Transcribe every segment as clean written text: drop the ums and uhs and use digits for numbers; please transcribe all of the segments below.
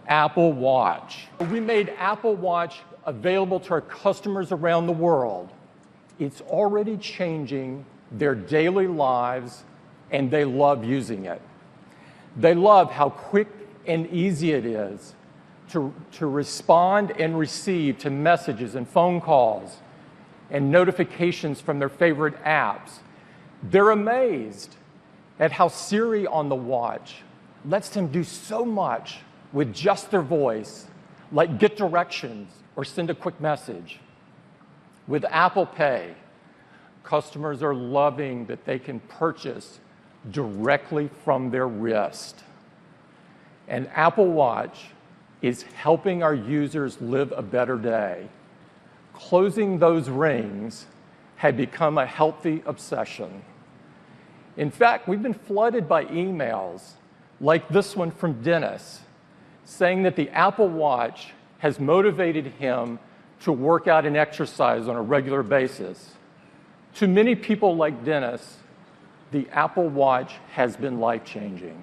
Apple Watch. We made Apple Watch available to our customers around the world. It's already changing their daily lives, and they love using it. They love how quick and easy it is to respond and receive to messages and phone calls and notifications from their favorite apps. They're amazed at how Siri on the watch lets them do so much with just their voice, like get directions or send a quick message. With Apple Pay, customers are loving that they can purchase directly from their wrist. And Apple Watch is helping our users live a better day. Closing those rings had become a healthy obsession. In fact, we've been flooded by emails like this one from Dennis, saying that the Apple Watch has motivated him to work out and exercise on a regular basis. To many people like Dennis, the Apple Watch has been life-changing.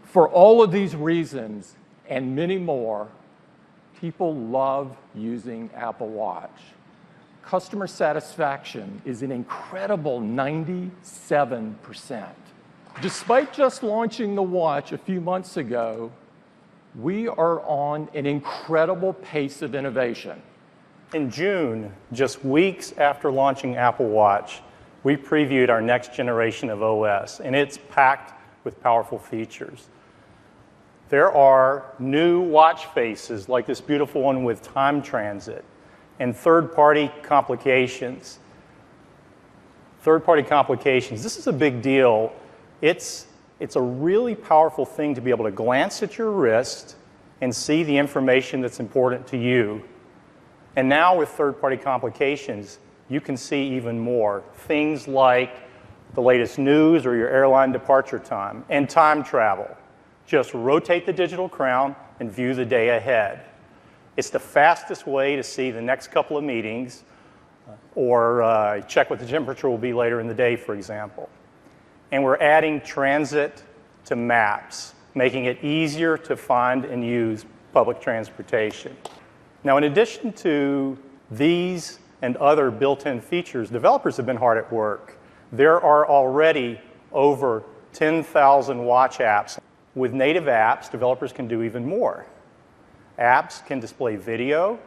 For all of these reasons and many more, people love using Apple Watch. Customer satisfaction is an incredible 97%. Despite just launching the watch a few months ago, we are on an incredible pace of innovation. In June, just weeks after launching Apple Watch, we previewed our next generation of OS, and it's packed with powerful features. There are new watch faces, like this beautiful one with time transit, and third-party complications. Third-party complications, this is a big deal. It's a really powerful thing to be able to glance at your wrist and see the information that's important to you. And now with third-party complications, you can see even more. Things like the latest news or your airline departure time and time travel. Just rotate the digital crown and view the day ahead. It's the fastest way to see the next couple of meetings or check what the temperature will be later in the day, for example. And we're adding transit to maps, making it easier to find and use public transportation. Now, in addition to these and other built-in features, developers have been hard at work. There are already over 10,000 watch apps. With native apps, developers can do even more. Apps can display video.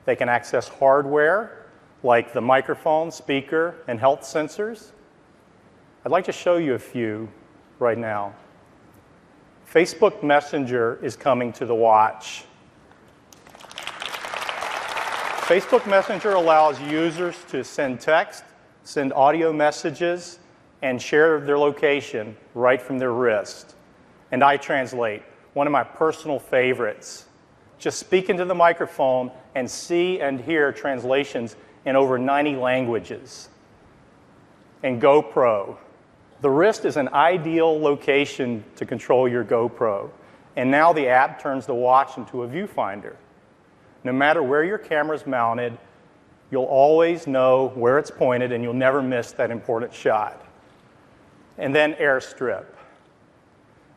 They can access hardware, like the microphone, speaker, and health sensors. I'd like to show you a few right now. Facebook Messenger is coming to the watch. Facebook Messenger allows users to send text, send audio messages, and share their location right from their wrist. And iTranslate, one of my personal favorites. Just speak into the microphone and see and hear translations in over 90 languages. And GoPro. The wrist is an ideal location to control your GoPro. And now the app turns the watch into a viewfinder. No matter where your camera's mounted, you'll always know where it's pointed and you'll never miss that important shot. And then AirStrip.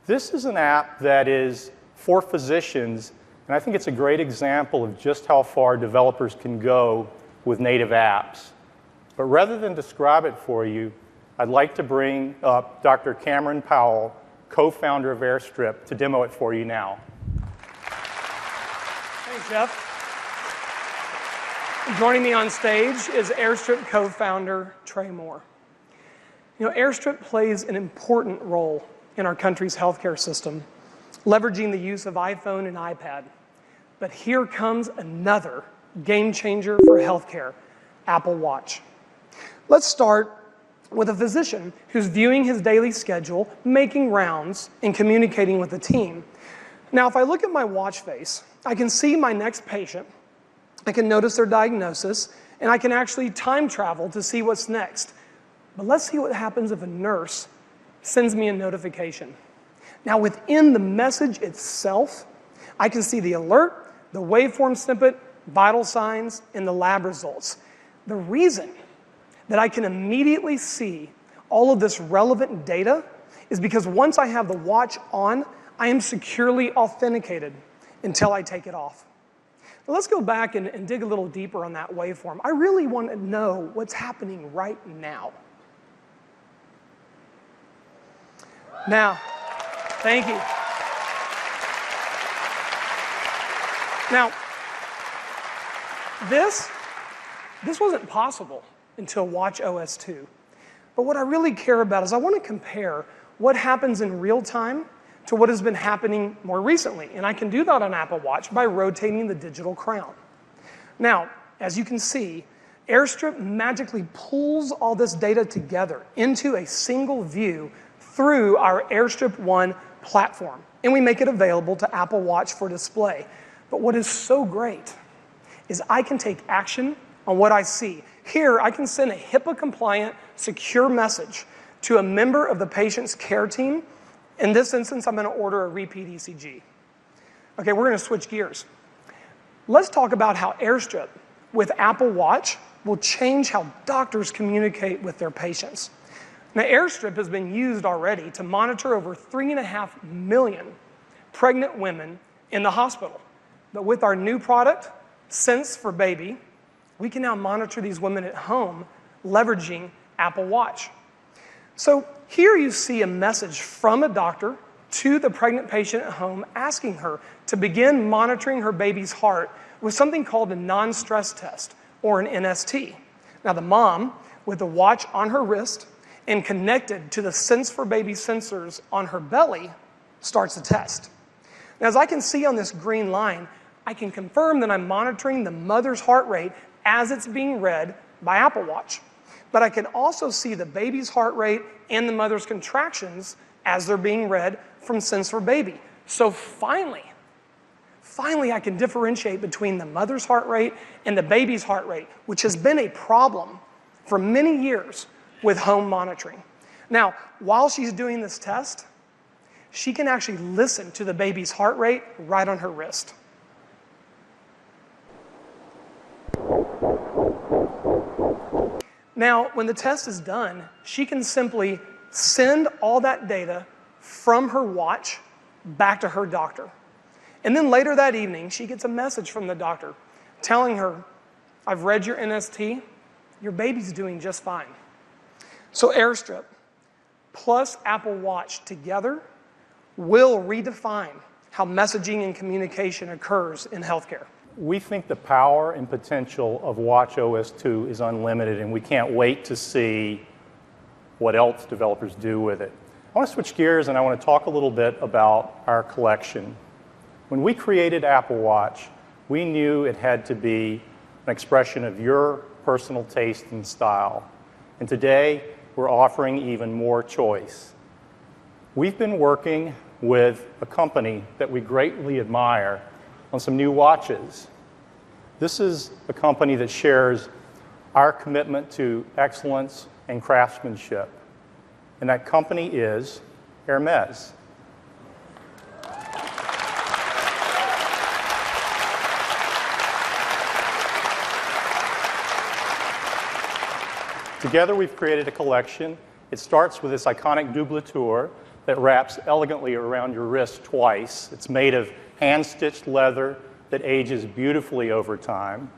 This is an app that is for physicians, and I think it's a great example of just how far developers can go with native apps. But rather than describe it for you, I'd like to bring up Dr. Cameron Powell, co-founder of AirStrip, to demo it for you now. Thanks, Jeff. Joining me on stage is AirStrip co-founder Trey Moore. You know, AirStrip plays an important role in our country's healthcare system, leveraging the use of iPhone and iPad. But here comes another game changer for healthcare, Apple Watch. Let's start with a physician who's viewing his daily schedule, making rounds, and communicating with the team. Now, if I look at my watch face, I can see my next patient, I can notice their diagnosis, and I can actually time travel to see what's next. But let's see what happens if a nurse sends me a notification. Now, within the message itself, I can see the alert, the waveform snippet, vital signs, and the lab results. The reason that I can immediately see all of this relevant data is because once I have the watch on, I am securely authenticated. until I take it off. Now let's go back and dig a little deeper on that waveform. I really want to know what's happening right now. Now, thank you. Now, this wasn't possible until watch os2. But what I really care about is I want to compare what happens in real time to what has been happening more recently. And I can do that on Apple Watch by rotating the digital crown. Now, as you can see, Airstrip magically pulls all this data together into a single view through our Airstrip One platform. And we make it available to Apple Watch for display. But what is so great is I can take action on what I see. Here, I can send a HIPAA-compliant, secure message to a member of the patient's care team. In this instance, I'm going to order a repeat ECG. Okay, we're going to switch gears. Let's talk about how Airstrip with Apple Watch will change how doctors communicate with their patients. Now, Airstrip has been used already to monitor over 3.5 million pregnant women in the hospital. But with our new product, Sense for Baby, we can now monitor these women at home leveraging Apple Watch. So here you see a message from a doctor to the pregnant patient at home asking her to begin monitoring her baby's heart with something called a non-stress test, or an NST. Now the mom, with the watch on her wrist and connected to the Sense for Baby sensors on her belly, starts the test. Now as I can see on this green line, I can confirm that I'm monitoring the mother's heart rate as it's being read by Apple Watch. But I can also see the baby's heart rate and the mother's contractions as they're being read from Sense for Baby. So finally I can differentiate between the mother's heart rate and the baby's heart rate, which has been a problem for many years with home monitoring. Now, while she's doing this test, she can actually listen to the baby's heart rate right on her wrist. Now, when the test is done, she can simply send all that data from her watch back to her doctor. And then later that evening, she gets a message from the doctor telling her, I've read your NST, your baby's doing just fine. So Airstrip plus Apple Watch together will redefine how messaging and communication occurs in healthcare. We think the power and potential of watch os2 is unlimited, and we can't wait to see what else developers do with it. I want to switch gears and I want to talk a little bit about our collection. When we created Apple Watch, we knew it had to be an expression of your personal taste and style. And today, we're offering even more choice. We've been working with a company that we greatly admire on some new watches. This is a company that shares our commitment to excellence and craftsmanship. And that company is Hermes. Together we've created a collection. It starts with this iconic doubleture that wraps elegantly around your wrist twice. It's made of hand-stitched leather that ages beautifully over time.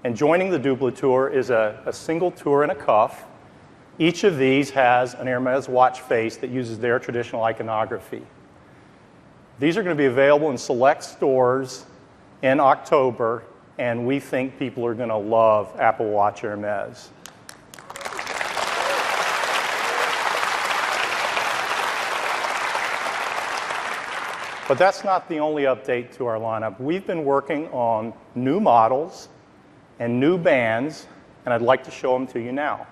And joining the doubleture is a single tour and a cuff. Each of these has an Hermes watch face that uses their traditional iconography. These are going to be available in select stores in October, and we think people are going to love Apple Watch Hermes. But that's not the only update to our lineup. We've been working on new models and new bands, and I'd like to show them to you now.